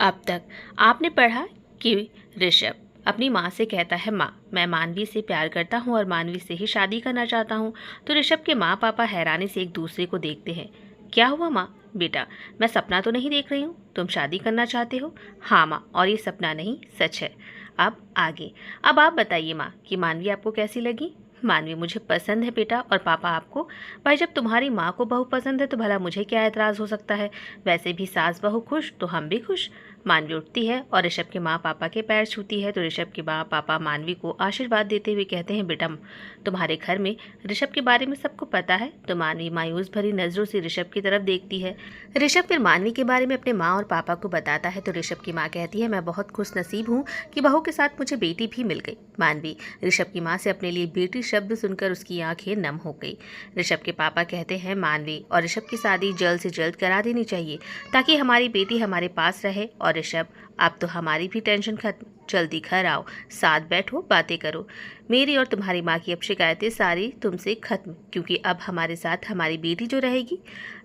अब तक आपने पढ़ा कि ऋषभ अपनी माँ से कहता है, माँ मैं मानवी से प्यार करता हूँ और मानवी से ही शादी करना चाहता हूँ। तो ऋषभ के माँ पापा हैरानी से एक दूसरे को देखते हैं। क्या हुआ माँ? बेटा मैं सपना तो नहीं देख रही हूँ, तुम शादी करना चाहते हो? हाँ माँ, और ये सपना नहीं सच है। अब आगे, अब आप बताइए माँ कि मानवी आपको कैसी लगी? मानवी मुझे पसंद है बेटा, और पापा आपको? भाई जब तुम्हारी माँ को बहू पसंद है तो भला मुझे क्या एतराज़ हो सकता है? वैसे भी सास बहू खुश तो हम भी खुश। मानवी उठती है और ऋषभ के माँ पापा के पैर छूती है। तो ऋषभ के माँ पापा मानवी को आशीर्वाद देते हुए कहते हैं, बेटा तुम्हारे घर में ऋषभ के बारे में सबको पता है। तो मानवी मायूस भरी नजरों से ऋषभ की तरफ देखती है। ऋषभ फिर मानवी के बारे में अपने माँ और पापा को बताता है। तो ऋषभ की माँ कहती है, मैं बहुत खुश नसीब हूँ कि बहू के साथ मुझे बेटी भी मिल गई। मानवी ऋषभ की माँ से अपने लिए बेटी शब्द सुनकर उसकी आंखें नम हो गई। ऋषभ के पापा कहते हैं, मानवी और ऋषभ की शादी जल्द से जल्द करा देनी चाहिए ताकि हमारी बेटी हमारे पास रहे। और ऋषभ अब तो हमारी भी टेंशन खत्म, जल्दी घर आओ, साथ बैठो, बातें करो। मेरी और तुम्हारी माँ की अब शिकायतें सारी तुमसे खत्म, क्योंकि अब हमारे साथ हमारी बेटी जो रहेगी।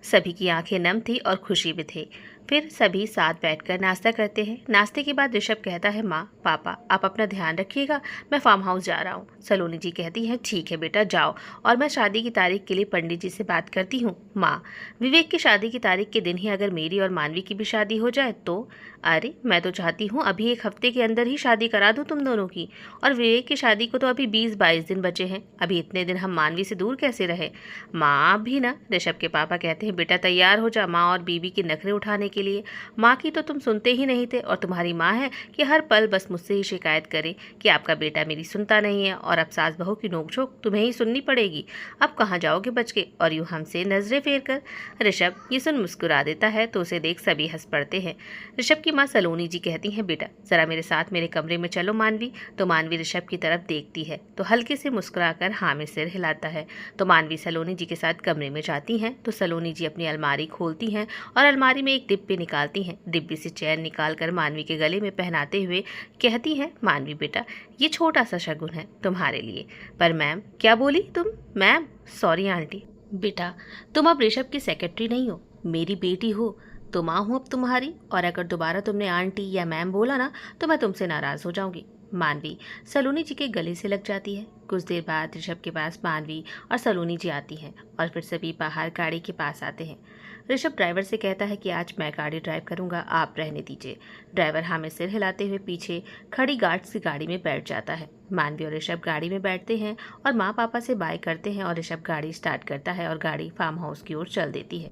सभी की आंखें नम थी और खुशी भी थी। फिर सभी साथ बैठकर नाश्ता करते हैं। नाश्ते के बाद ऋषभ कहता है, माँ पापा आप अपना ध्यान रखिएगा, मैं फार्म हाउस जा रहा हूँ। सलोनी जी कहती है, ठीक है बेटा जाओ, और मैं शादी की तारीख के लिए पंडित जी से बात करती हूँ। माँ विवेक की शादी की तारीख के दिन ही अगर मेरी और मानवी की भी शादी हो जाए तो? अरे मैं तो चाहती हूँ अभी एक हफ्ते के अंदर ही शादी करा दूँ तुम दोनों की। और विवेक की शादी को तो अभी 20-22 दिन बचे हैं, अभी इतने दिन हम मानवी से दूर कैसे रहे? माँ आप भी ना। ऋषभ के पापा कहते हैं, बेटा तैयार हो जा माँ और बीबी के नखरे उठाने के लिए। माँ की तो तुम सुनते ही नहीं थे, और तुम्हारी माँ है कि हर पल बस मुझसे ही शिकायत करे कि आपका बेटा मेरी सुनता नहीं है, और अब सास बहू की नोकझोंक तुम्हें ही सुननी पड़ेगी। अब कहाँ जाओगे बच के? और यूँ हमसे नजरें फेर कर। ऋषभ ये सुन मुस्कुरा देता है, तो उसे देख सभी हंस पड़ते हैं। ऋषभ की माँ सलोनी जी कहती हैं, बेटा जरा मेरे साथ मेरे कमरे में चलो मानवी। तो मानवी ऋषभ की तरफ देखती है तो हल्के से मुस्कुराकर हाँ में सिर हिलाता है। तो मानवी सलोनी जी के साथ कमरे में जाती हैं। तो सलोनी जी अपनी अलमारी खोलती हैं और अलमारी में एक डिब्बी निकालती हैं। डिब्बी से चैन निकालकर मानवी के गले में पहनाते हुए कहती हैं, मानवी बेटा ये छोटा सा शगुन है तुम्हारे लिए। पर मैम क्या बोली तुम? Ma'am sorry aunty. बेटा तुम अब ऋषभ की सेक्रेटरी नहीं हो, मेरी बेटी हो, तो माँ हूँ अब तुम्हारी, और अगर दोबारा तुमने आंटी या मैम बोला ना तो मैं तुमसे नाराज़ हो जाऊंगी। मानवी सलोनी जी के गले से लग जाती है। कुछ देर बाद ऋषभ के पास मानवी और सलोनी जी आती हैं और फिर सभी बाहर गाड़ी के पास आते हैं। ऋषभ ड्राइवर से कहता है कि आज मैं गाड़ी ड्राइव करूंगा, आप रहने दीजिए। ड्राइवर हाँ में सिर हिलाते हुए पीछे खड़ी गार्ड्स की गाड़ी में बैठ जाता है। मानवी और ऋषभ गाड़ी में बैठते हैं और माँ पापा से बाय करते हैं, और ऋषभ गाड़ी स्टार्ट करता है और गाड़ी फार्म हाउस की ओर चल देती है।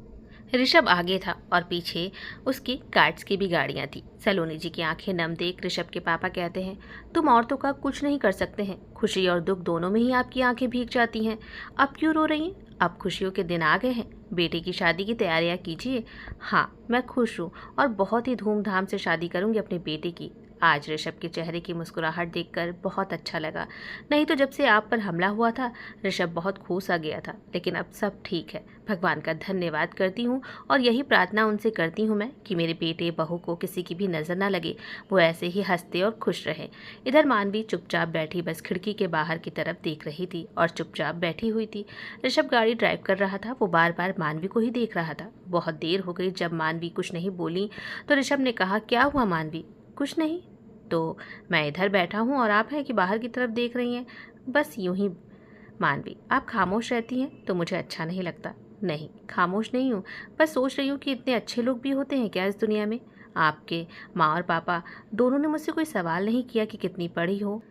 ऋषभ आगे था और पीछे उसकी गार्ड्स की भी गाड़ियां थी। सलोनी जी की आंखें नम देख ऋषभ के पापा कहते हैं, तुम औरतों का कुछ नहीं कर सकते हैं, खुशी और दुख दोनों में ही आपकी आंखें भीग जाती हैं। अब क्यों रो रही हैं? अब खुशियों के दिन आ गए हैं, बेटे की शादी की तैयारियां कीजिए। हाँ मैं खुश हूँ और बहुत ही धूमधाम से शादी करूंगी अपने बेटे की। आज ऋषभ के चेहरे की मुस्कुराहट देखकर बहुत अच्छा लगा। नहीं तो जब से आप पर हमला हुआ था ऋषभ बहुत खुश आ गया था, लेकिन अब सब ठीक है। भगवान का धन्यवाद करती हूँ और यही प्रार्थना उनसे करती हूँ मैं कि मेरे बेटे बहू को किसी की भी नज़र ना लगे, वो ऐसे ही हंसते और खुश रहें। इधर मानवी चुपचाप बैठी बस खिड़की के बाहर की तरफ देख रही थी और चुपचाप बैठी हुई थी। ऋषभ गाड़ी ड्राइव कर रहा था, वो बार बार मानवी को ही देख रहा था। बहुत देर हो गई जब मानवी कुछ नहीं बोली तो ऋषभ ने कहा, क्या हुआ मानवी? कुछ नहीं। तो मैं इधर बैठा हूँ और आप हैं कि बाहर की तरफ देख रही हैं? बस यूं ही। मानवी आप खामोश रहती हैं तो मुझे अच्छा नहीं लगता। नहीं खामोश नहीं हूँ, बस सोच रही हूँ कि इतने अच्छे लोग भी होते हैं क्या इस दुनिया में? आपके माँ और पापा दोनों ने मुझसे कोई सवाल नहीं किया कि कितनी पढ़ी हो,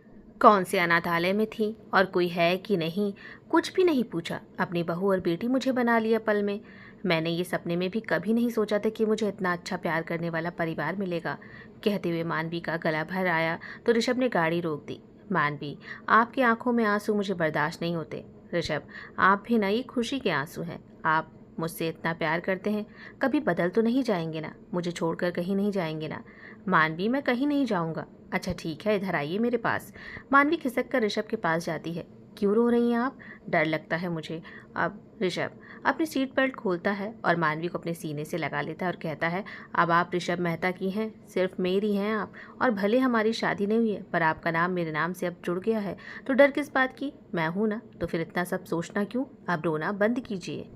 कौन से अनाथालय में थी और कोई है कि नहीं, कुछ भी नहीं पूछा। अपनी बहू और बेटी मुझे बना लिया पल में। मैंने ये सपने में भी कभी नहीं सोचा था कि मुझे इतना अच्छा प्यार करने वाला परिवार मिलेगा। कहते हुए मानवी का गला भर आया तो ऋषभ ने गाड़ी रोक दी। मानवी आपकी आंखों में आंसू मुझे बर्दाश्त नहीं होते। ऋषभ आप भी ना, ये खुशी के आंसू हैं। आप मुझसे इतना प्यार करते हैं, कभी बदल तो नहीं जाएंगे ना? मुझे छोड़कर कहीं नहीं जाएंगे ना? मानवी मैं कहीं नहीं जाऊंगा। अच्छा ठीक है, इधर आइए मेरे पास। मानवी खिसक कर ऋषभ के पास जाती है। क्यों रो रही हैं आप? डर लगता है मुझे। अब ऋषभ अपनी सीट बेल्ट खोलता है और मानवी को अपने सीने से लगा लेता है और कहता है, अब आप ऋषभ मेहता की हैं, सिर्फ मेरी हैं आप। और भले हमारी शादी नहीं हुई है पर आपका नाम मेरे नाम से अब जुड़ गया है, तो डर किस बात की? मैं हूं ना, तो फिर इतना सब सोचना क्यों? अब रोना बंद कीजिए।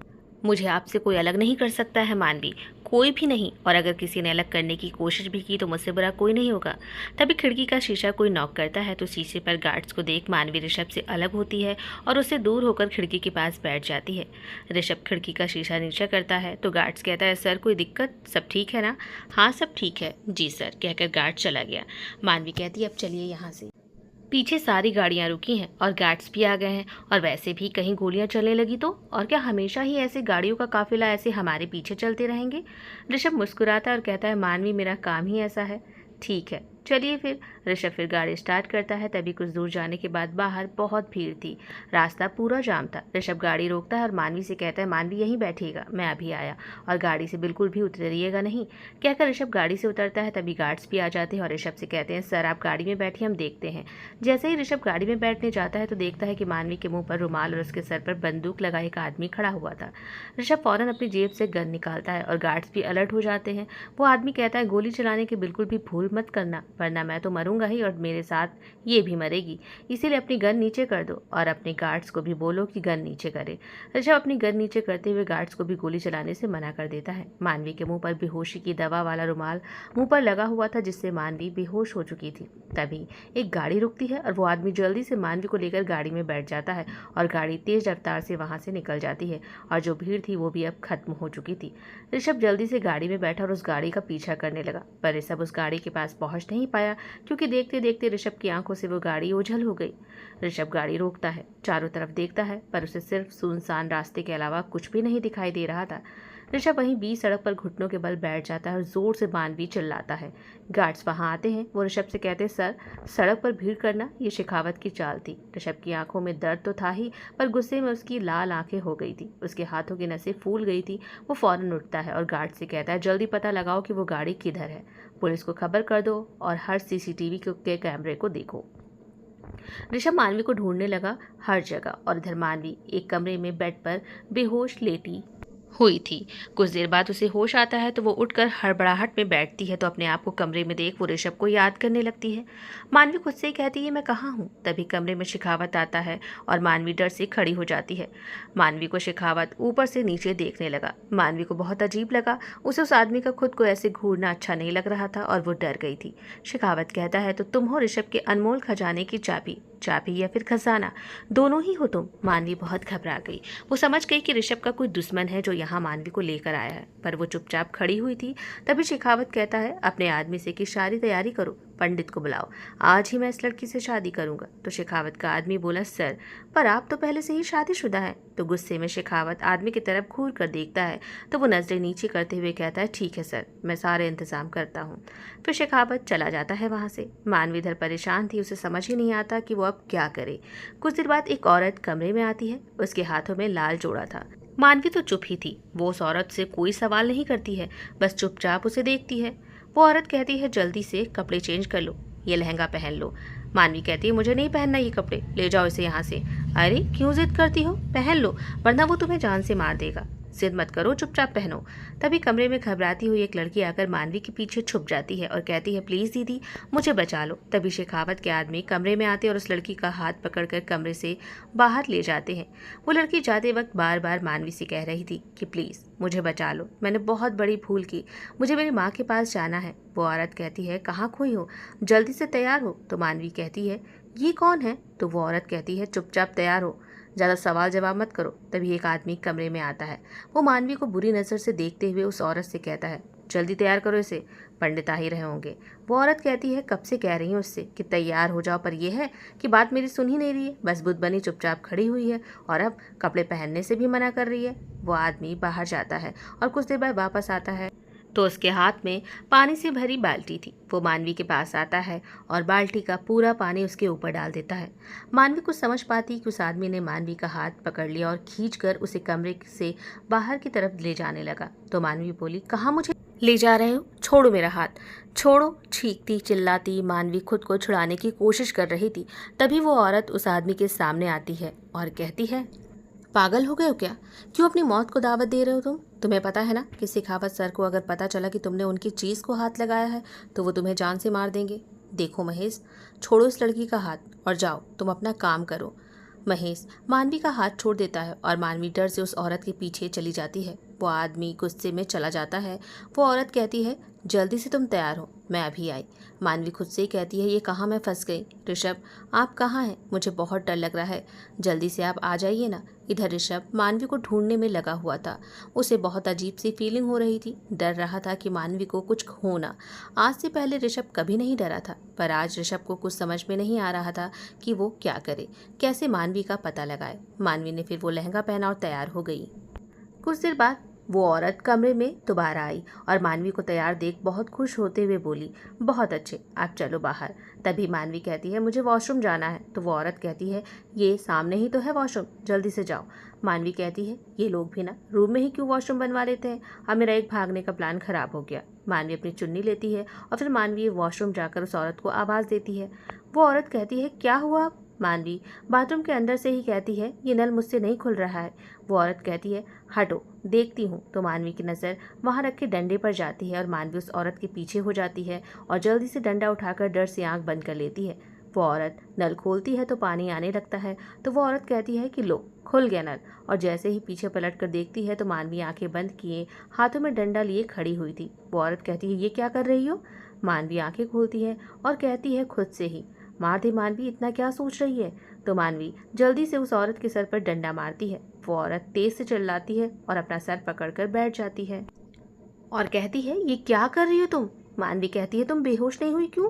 मुझे आपसे कोई अलग नहीं कर सकता है मानवी, कोई भी नहीं। और अगर किसी ने अलग करने की कोशिश भी की तो मुझसे बुरा कोई नहीं होगा। तभी खिड़की का शीशा कोई नॉक करता है तो शीशे पर गार्ड्स को देख मानवी ऋषभ से अलग होती है और उससे दूर होकर खिड़की के पास बैठ जाती है। ऋषभ खिड़की का शीशा नीचे करता है तो गार्ड्स कहता है, सर कोई दिक्कत, सब ठीक है ना? हाँ सब ठीक है जी सर, कहकर गार्ड चला गया। मानवी कहती है, अब चलिए यहाँ से। पीछे सारी गाड़ियां रुकी हैं और गार्ड्स भी आ गए हैं, और वैसे भी कहीं गोलियां चलने लगी तो? और क्या हमेशा ही ऐसे गाड़ियों का काफिला ऐसे हमारे पीछे चलते रहेंगे? ऋषभ मुस्कुराता है और कहता है, मानवी मेरा काम ही ऐसा है। ठीक है चलिए फिर। ऋषभ फिर गाड़ी स्टार्ट करता है। तभी कुछ दूर जाने के बाद बाहर बहुत भीड़ थी, रास्ता पूरा जाम था। ऋषभ गाड़ी रोकता है और मानवी से कहता है, मानवी यहीं बैठिएगा, मैं अभी आया, और गाड़ी से बिल्कुल भी उतरिएगा नहीं। कहकर ऋषभ गाड़ी से उतरता है। तभी गार्ड्स भी आ जाते हैं और ऋषभ से कहते हैं, सर आप गाड़ी में बैठिए, हम देखते हैं। जैसे ही ऋषभ गाड़ी में बैठने जाता है तो देखता है कि मानवी के मुंह पर रुमाल और उसके सर पर बंदूक लगा एक आदमी खड़ा हुआ था। ऋषभ फौरन अपनी जेब से गन निकालता है और गार्ड्स भी अलर्ट हो जाते हैं। वो आदमी कहता है, गोली चलाने की बिल्कुल भी भूल मत करना, वरना मैं तो मरूंगा ही और मेरे साथ ये भी मरेगी। इसीलिए अपनी गन नीचे कर दो और अपने गार्ड्स को भी बोलो कि गन नीचे करे। ऋषभ अपनी गन नीचे करते हुए गार्ड्स को भी गोली चलाने से मना कर देता है। मानवी के मुंह पर बेहोशी की दवा वाला रुमाल मुंह पर लगा हुआ था जिससे मानवी बेहोश हो चुकी थी। तभी एक गाड़ी रुकती है और वो आदमी जल्दी से मानवी को लेकर गाड़ी में बैठ जाता है और गाड़ी तेज रफ्तार से वहां से निकल जाती है और जो भीड़ थी वो भी अब खत्म हो चुकी थी। ऋषभ जल्दी से गाड़ी में बैठा और उस गाड़ी का पीछा करने लगा, पर ऋषभ उस गाड़ी के पास पहुंच नहीं पाया क्योंकि देखते देखते ऋषभ की आंखों से वो गाड़ी ओझल हो गई। ऋषभ गाड़ी रोकता है, चारों तरफ देखता है, पर उसे सिर्फ सुनसान रास्ते के अलावा कुछ भी नहीं दिखाई दे रहा था। ऋषभ वहीं बीच सड़क पर घुटनों के बल बैठ जाता है और जोर से मानवी चिल्लाता है। गार्ड्स वहां आते हैं। वो ऋषभ से कहते हैं, सर सड़क पर भीड़ करना ये शेखावत की चाल थी। ऋषभ की आंखों में दर्द तो था ही, पर गुस्से में उसकी लाल आंखें हो गई थी, उसके हाथों की नसें फूल गई थी। वो फौरन उठता है और गार्ड से कहता है, जल्दी पता लगाओ कि वो गाड़ी किधर है, पुलिस को खबर कर दो और हर सीसीटीवी के कैमरे को देखो। ऋषभ मानवी को ढूंढने लगा हर जगह, और इधर मानवी एक कमरे में बेड पर बेहोश लेटी हुई थी। कुछ देर बाद उसे होश आता है तो वो उठकर हड़बड़ाहट में बैठती है तो अपने आप को कमरे में देख वो ऋषभ को याद करने लगती है। मानवी खुद से ही कहती है, मैं कहाँ हूँ? तभी कमरे में शेखावत आता है और मानवी डर से खड़ी हो जाती है। मानवी को शेखावत ऊपर से नीचे देखने लगा। मानवी को बहुत अजीब लगा, उसे उस आदमी का खुद को ऐसे घूरना अच्छा नहीं लग रहा था और वो डर गई थी। शेखावत कहता है, तो तुम हो ऋषभ के अनमोल खजाने की चाबी, चाबी या फिर खजाना, दोनों ही हो तुम। मानवी बहुत घबरा गई। वो समझ गई कि ऋषभ का कोई दुश्मन है जो यहाँ मानवी को लेकर आया है, पर वो चुपचाप खड़ी हुई थी। तभी शेखावत कहता है अपने आदमी से कि सारी तैयारी करो, पंडित को बुलाओ, आज ही मैं इस लड़की से शादी करूंगा। तो शेखावत का आदमी बोला, सर पर आप तो पहले से ही शादीशुदा हैं। तो गुस्से में शेखावत आदमी की तरफ घूर कर देखता है तो वो नजरें नीचे करते हुए कहता है, ठीक है सर, मैं सारे इंतजाम करता हूँ। फिर शेखावत चला जाता है वहाँ से। मानवी इधर परेशान थी, उसे समझ ही नहीं आता कि वो अब क्या करे। कुछ देर बाद एक औरत कमरे में आती है, उसके हाथों में लाल जोड़ा था। मानवी तो चुप ही थी, वो उस औरत से कोई सवाल नहीं करती है, बस चुपचाप उसे देखती है। वो औरत कहती है, जल्दी से कपड़े चेंज कर लो, ये लहंगा पहन लो। मानवी कहती है, मुझे नहीं पहनना ये कपड़े, ले जाओ इसे यहाँ से। अरे क्यों जिद करती हो, पहन लो, वरना वो तुम्हें जान से मार देगा। जिद मत करो, चुपचाप पहनो। तभी कमरे में घबराती हुई एक लड़की आकर मानवी के पीछे छुप जाती है और कहती है, प्लीज़ दीदी मुझे बचा लो। तभी शेखावत के आदमी कमरे में आते और उस लड़की का हाथ पकड़कर कमरे से बाहर ले जाते हैं। वो लड़की जाते वक्त बार बार मानवी से कह रही थी कि प्लीज़ मुझे बचा लो, मैंने बहुत बड़ी भूल की, मुझे मेरी माँ के पास जाना है। वो औरत कहती है, कहाँ खोई हो, जल्दी से तैयार हो। तो मानवी कहती है, ये कौन है? तो वो औरत कहती है, चुपचाप तैयार हो, ज़्यादा सवाल जवाब मत करो। तभी एक आदमी कमरे में आता है। वो मानवी को बुरी नज़र से देखते हुए उस औरत से कहता है, जल्दी तैयार करो इसे, पंडित आ ही रहे होंगे। वो औरत कहती है, कब से कह रही हूँ उससे कि तैयार हो जाओ, पर यह है कि बात मेरी सुन ही नहीं रही है, बस बुद्ध बनी चुपचाप खड़ी हुई है और अब कपड़े पहनने से भी मना कर रही है। वो आदमी बाहर जाता है और कुछ देर बाद वापस आता है तो उसके हाथ में पानी से भरी बाल्टी थी। वो मानवी के पास आता है और बाल्टी का पूरा पानी उसके ऊपर डाल देता है। मानवी कुछ समझ पाती कि उस आदमी ने मानवी का हाथ पकड़ लिया और खींचकर उसे कमरे से बाहर की तरफ ले जाने लगा। तो मानवी बोली, कहाँ मुझे ले जा रहे हो, छोड़ो मेरा हाथ, छोड़ो। चीखती चिल्लाती मानवी खुद को छुड़ाने की कोशिश कर रही थी। तभी वो औरत उस आदमी के सामने आती है और कहती है, पागल हो गए हो क्या, क्यों अपनी मौत को दावत दे रहे हो तुम? तुम्हें पता है ना कि शेखावत सर को अगर पता चला कि तुमने उनकी चीज़ को हाथ लगाया है तो वो तुम्हें जान से मार देंगे। देखो महेश, छोड़ो इस लड़की का हाथ और जाओ तुम अपना काम करो। महेश मानवी का हाथ छोड़ देता है और मानवी डर से उस औरत के पीछे चली जाती है। वो आदमी गुस्से में चला जाता है। वो औरत कहती है, जल्दी से तुम तैयार हो, मैं अभी आई। मानवी खुद से ही कहती है, ये कहाँ मैं फंस गई। ऋषभ, आप कहाँ हैं? मुझे बहुत डर लग रहा है, जल्दी से आप आ जाइए ना। इधर ऋषभ मानवी को ढूंढने में लगा हुआ था। उसे बहुत अजीब सी फीलिंग हो रही थी। डर रहा था कि मानवी को कुछ हो ना। आज से पहले ऋषभ कभी नहीं डरा था, पर आज ऋषभ को कुछ समझ में नहीं आ रहा था कि वो क्या करे, कैसे मानवी का पता लगाए। मानवी ने फिर वो लहंगा पहना और तैयार हो गई। कुछ देर बाद वो औरत कमरे में दोबारा आई और मानवी को तैयार देख बहुत खुश होते हुए बोली, बहुत अच्छे, आप चलो बाहर। तभी मानवी कहती है, मुझे वॉशरूम जाना है। तो वो औरत कहती है, ये सामने ही तो है वॉशरूम, जल्दी से जाओ। मानवी कहती है, ये लोग भी ना रूम में ही क्यों वॉशरूम बनवा लेते हैं, अब मेरा एक भागने का प्लान खराब हो गया। मानवी अपनी चुन्नी लेती है और फिर मानवी वॉशरूम जाकर उस औरत को आवाज़ देती है। वो औरत कहती है, क्या हुआ? मानवी बाथरूम के अंदर से ही कहती है, ये नल मुझसे नहीं खुल रहा है। वो औरत कहती है, हटो देखती हूँ। तो मानवी की नज़र वहाँ रखे डंडे पर जाती है और मानवी उस औरत के पीछे हो जाती है और जल्दी से डंडा उठाकर डर से आंख बंद कर लेती है। वो औरत नल खोलती है तो पानी आने लगता है। तो वो औरत कहती है कि लो, खुल गया नल। और जैसे ही पीछे पलट कर देखती है तो मानवी आंखें बंद किए हाथों में डंडा लिए खड़ी हुई थी। वो औरत कहती है, ये क्या कर रही हो? मानवी आंखें खोलती है और कहती है खुद से ही, मार दे मानवी, इतना क्या सोच रही है। तो मानवी जल्दी से उस औरत के सर पर डंडा मारती है। वो औरत तेज से चिल्लाती है और अपना सर पकड़कर बैठ जाती है और कहती है, ये क्या कर रही हो तुम? मानवी कहती है, तुम बेहोश नहीं हुई क्यों?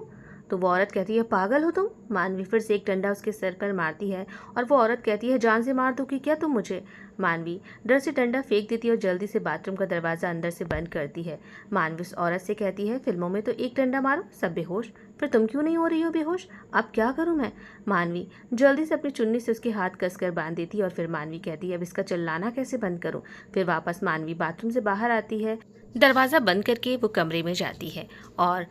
तो वो औरत कहती है, पागल हो तुम? मानवी फिर से एक डंडा उसके सर पर मारती है और वो औरत कहती है, जान से मार दोगी क्या तुम मुझे? मानवी डर से डंडा फेंक देती है और जल्दी से बाथरूम का दरवाज़ा अंदर से बंद करती है। मानवी उस औरत से कहती है, फिल्मों में तो एक डंडा मारो सब बेहोश, फिर तुम क्यों नहीं हो रही हो बेहोश? अब क्या करूं मैं? मानवी जल्दी से अपनी चुन्नी से उसके हाथ कसकर बांध देती है और फिर मानवी कहती है, अब इसका चिल्लाना कैसे बंद करूं? फिर वापस मानवी बाथरूम से बाहर आती है, दरवाज़ा बंद करके वो कमरे में जाती है और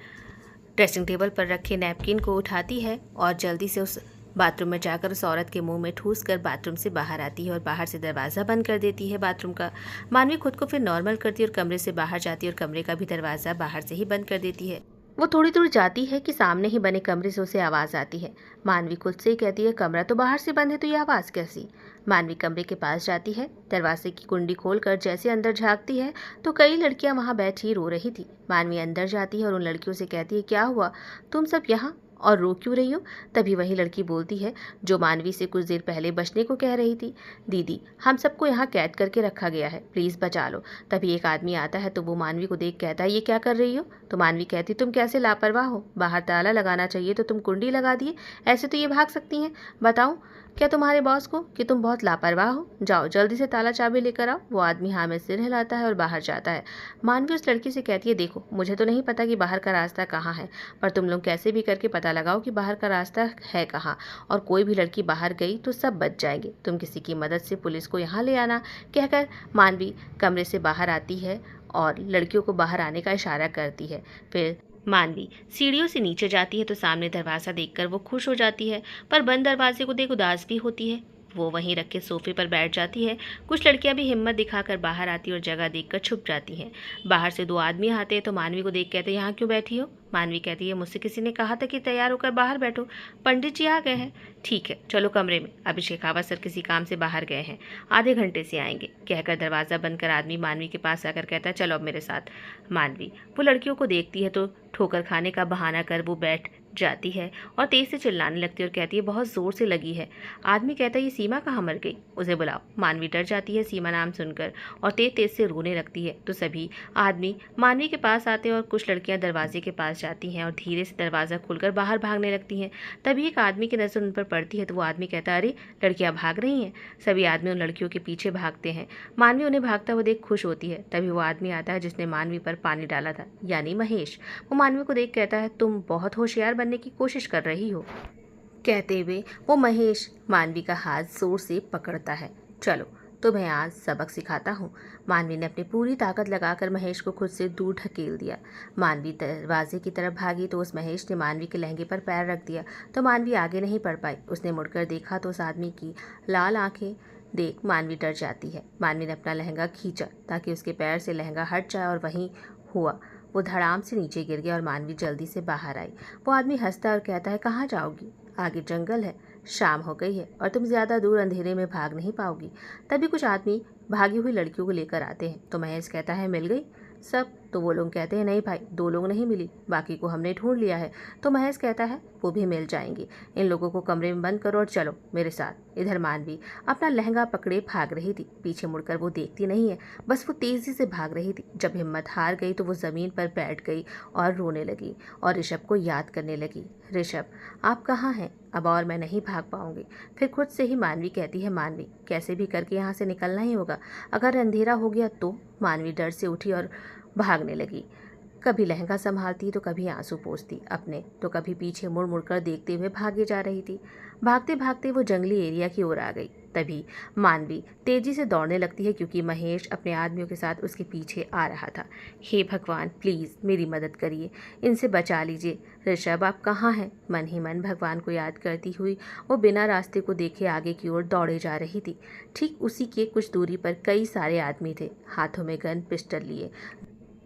ड्रेसिंग टेबल पर रखे नैपकिन को उठाती है और जल्दी से उस बाथरूम में जाकर उस औरत के मुंह में ठूस कर बाथरूम से बाहर आती है और बाहर से दरवाज़ा बंद कर देती है बाथरूम का। मानवी खुद को फिर नॉर्मल करती है और कमरे से बाहर जाती है और कमरे का भी दरवाज़ा बाहर से ही बंद कर देती है। वो थोड़ी दूर जाती है कि सामने ही बने कमरे से उसे आवाज़ आती है। मानवी खुद से ही कहती है, कमरा तो बाहर से बंद है तो ये आवाज़ कैसी? मानवी कमरे के पास जाती है, दरवाजे की कुंडी खोलकर जैसे अंदर झांकती है तो कई लड़कियां वहां बैठी रो रही थी। मानवी अंदर जाती है और उन लड़कियों से कहती है, क्या हुआ, तुम सब यहाँ और रो क्यों रही हो? तभी वही लड़की बोलती है जो मानवी से कुछ देर पहले बचने को कह रही थी, दीदी हम सबको यहाँ कैद करके रखा गया है, प्लीज़ बचा लो। तभी एक आदमी आता है तो वो मानवी को देख कहता है, ये क्या कर रही हो? तो मानवी कहती, तुम कैसे लापरवाह हो, बाहर ताला लगाना चाहिए तो तुम कुंडी लगा दिए, ऐसे तो ये भाग सकती हैं। बताऊँ क्या तुम्हारे बॉस को कि तुम बहुत लापरवाह हो? जाओ जल्दी से ताला चाबी लेकर आओ। वो आदमी हाँ में सिर हिलाता है और बाहर जाता है। मानवी उस लड़की से कहती है, देखो मुझे तो नहीं पता कि बाहर का रास्ता कहाँ है, पर तुम लोग कैसे भी करके पता लगाओ कि बाहर का रास्ता है कहाँ, और कोई भी लड़की बाहर गई तो सब बच जाएंगे, तुम किसी की मदद से पुलिस को यहाँ ले आना। कहकर मानवी कमरे से बाहर आती है और लड़कियों को बाहर आने का इशारा करती है। फिर मानवी सीढ़ियों से नीचे जाती है तो सामने दरवाज़ा देखकर वो खुश हो जाती है, पर बंद दरवाजे को देख उदास भी होती है। वो वहीं रखे सोफे पर बैठ जाती है। कुछ लड़कियां भी हिम्मत दिखाकर बाहर आती और जगह देखकर छुप जाती हैं। बाहर से दो आदमी आते हैं तो मानवी को देख कहते हैं, यहाँ क्यों बैठी हो? मानवी कहती है, मुझसे किसी ने कहा था कि तैयार होकर बाहर बैठो, पंडित जी आ गए हैं। ठीक है चलो कमरे में, अभी शेखावत सर किसी काम से बाहर गए हैं, आधे घंटे से आएंगे। कहकर दरवाज़ा बंद कर आदमी मानवी के पास आकर कहता है, चलो अब मेरे साथ। मानवी वो लड़कियों को देखती है तो ठोकर खाने का बहाना कर वो बैठ जाती है और तेज से चिल्लाने लगती है और कहती है, बहुत ज़ोर से लगी है। आदमी कहता है, ये सीमा कहाँ मर गई, उसे बुलाओ। मानवी डर जाती है सीमा नाम सुनकर और तेज तेज से रोने लगती है। तो सभी आदमी मानवी के पास आते हैं और कुछ लड़कियां दरवाजे के पास जाती हैं और धीरे से दरवाज़ा खुलकर बाहर भागने लगती हैं। तभी एक आदमी की नज़र उन पर पड़ती है तो वो आदमी कहता है, अरे लड़कियाँ भाग रही हैं। सभी आदमी उन लड़कियों के पीछे भागते हैं। मानवी उन्हें भागता हुआ देख खुश होती है। तभी वो आदमी आता है जिसने मानवी पर पानी डाला था, यानी महेश। वो मानवी को देख कहता है, तुम बहुत होशियार बनने की कोशिश कर रही हो। कहते हुए वो महेश मानवी का हाथ जोर से पकड़ता है। चलो तुम्हें आज सबक सिखाता हूँ। मानवी ने अपनी पूरी ताकत लगाकर महेश को खुद से दूर ढकेल दिया। मानवी दरवाजे की तरफ भागी तो उस महेश ने मानवी के लहंगे पर पैर रख दिया तो मानवी आगे नहीं बढ़ पाई। उसने मुड़कर देखा तो उस आदमी की लाल आंखें देख मानवी डर जाती है। मानवी ने अपना लहंगा खींचा ताकि उसके पैर से लहंगा हट जाए और वहीं हुआ, वो धड़ाम से नीचे गिर गया और मानवी जल्दी से बाहर आई। वो आदमी हंसता और कहता है, कहाँ जाओगी? आगे जंगल है, शाम हो गई है और तुम ज़्यादा दूर अंधेरे में भाग नहीं पाओगी। तभी कुछ आदमी भागी हुई लड़कियों को लेकर आते हैं। तो महेश कहता है मिल गई सब? तो वो लोग कहते हैं नहीं भाई, 2 लोग नहीं मिली, बाकी को हमने ढूंढ लिया है। तो महेश कहता है वो भी मिल जाएंगी। इन लोगों को कमरे में बंद करो और चलो मेरे साथ। इधर मानवी अपना लहंगा पकड़े भाग रही थी। पीछे मुड़कर वो देखती नहीं है, बस वो तेजी से भाग रही थी। जब हिम्मत हार गई तो वो ज़मीन पर बैठ गई और रोने लगी और ऋषभ को याद करने लगी। ऋषभ, आप कहाँ हैं? अब और मैं नहीं भाग पाऊंगी। फिर खुद से ही मानवी कहती है मानवी, कैसे भी करके यहाँ से निकलना ही होगा। अगर अंधेरा हो गया तो? मानवी डर से उठी और भागने लगी। कभी लहंगा संभालती तो कभी आंसू पोंछती अपने, तो कभी पीछे मुड़ मुड़कर देखते हुए भागे जा रही थी। भागते भागते वो जंगली एरिया की ओर आ गई। तभी मानवी तेजी से दौड़ने लगती है क्योंकि महेश अपने आदमियों के साथ उसके पीछे आ रहा था। हे भगवान, प्लीज़ मेरी मदद करिए, इनसे बचा लीजिए। ऋषभ, आप कहाँ हैं? मन ही मन भगवान को याद करती हुई वो बिना रास्ते को देखे आगे की ओर दौड़े जा रही थी। ठीक उसी के कुछ दूरी पर कई सारे आदमी थे, हाथों में गन पिस्टल लिए,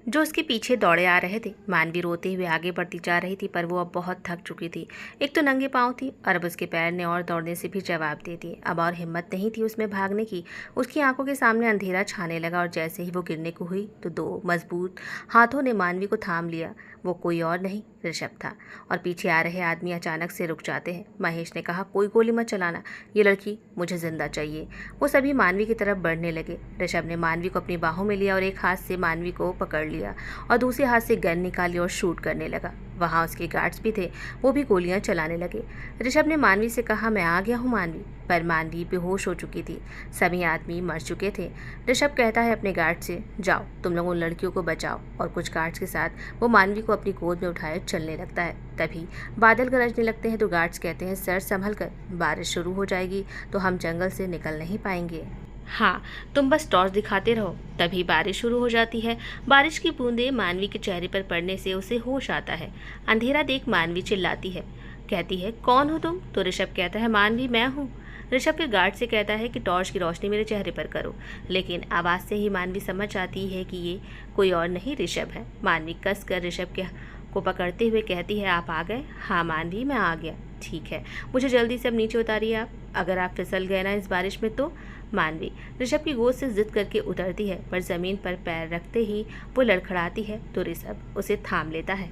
जो उसके पीछे दौड़े आ रहे थे। मानवी रोते हुए आगे बढ़ती जा रही थी, पर वो अब बहुत थक चुकी थी। एक तो नंगे पाँव थी और अब उसके पैर ने और दौड़ने से भी जवाब दे दिए। अब और हिम्मत नहीं थी उसमें भागने की। उसकी आंखों के सामने अंधेरा छाने लगा और जैसे ही वो गिरने को हुई तो 2 मजबूत हाथों ने मानवी को थाम लिया। वो कोई और नहीं, ऋषभ था। और पीछे आ रहे आदमी अचानक से रुक जाते हैं। महेश ने कहा, कोई गोली मत चलाना, ये लड़की मुझे जिंदा चाहिए। वो सभी मानवी की तरफ बढ़ने लगे। ऋषभ ने मानवी को अपनी बाहों में लिया और एक हाथ से मानवी को पकड़ लिया और दूसरे हाथ से गन निकाली और शूट करने लगा। वहाँ उसके गार्ड्स भी थे, वो भी गोलियां चलाने लगे। ऋषभ ने मानवी से कहा, मैं आ गया हूँ मानवी, पर मानवी बेहोश हो चुकी थी। सभी आदमी मर चुके थे। ऋषभ कहता है अपने गार्ड से, जाओ तुम लोग उन लड़कियों को बचाओ। और कुछ गार्ड्स के साथ वो मानवी को अपनी गोद में उठाए चलने लगता है। तभी बादल गरजने लगते हैं तो गार्ड्स कहते हैं, सर संभल कर, बारिश शुरू हो जाएगी तो हम जंगल से निकल नहीं पाएंगे। हाँ, तुम बस टॉर्च दिखाते रहो। तभी बारिश शुरू हो जाती है। बारिश की बूंदें मानवी के चेहरे पर पड़ने से उसे होश आता है। अंधेरा देख मानवी चिल्लाती है, कहती है, कौन हो तुम? तो ऋषभ कहता है, मानवी मैं हूँ। ऋषभ फिर गार्ड से कहता है कि टॉर्च की रोशनी मेरे चेहरे पर करो, लेकिन आवाज़ से ही मानवी समझ जाती है कि ये कोई और नहीं ऋषभ है। मानवी कस कर ऋषभ को पकड़ते हुए कहती है, आप आ गए? हाँ मानवी, मैं आ गया। ठीक है, मुझे जल्दी से अब नीचे उतारिए आप, अगर आप फिसल गए ना इस बारिश में तो। मानवी ऋषभ की गोद से जिद करके उतरती है, पर ज़मीन पर पैर रखते ही वो लड़खड़ाती है तो ऋषभ उसे थाम लेता है।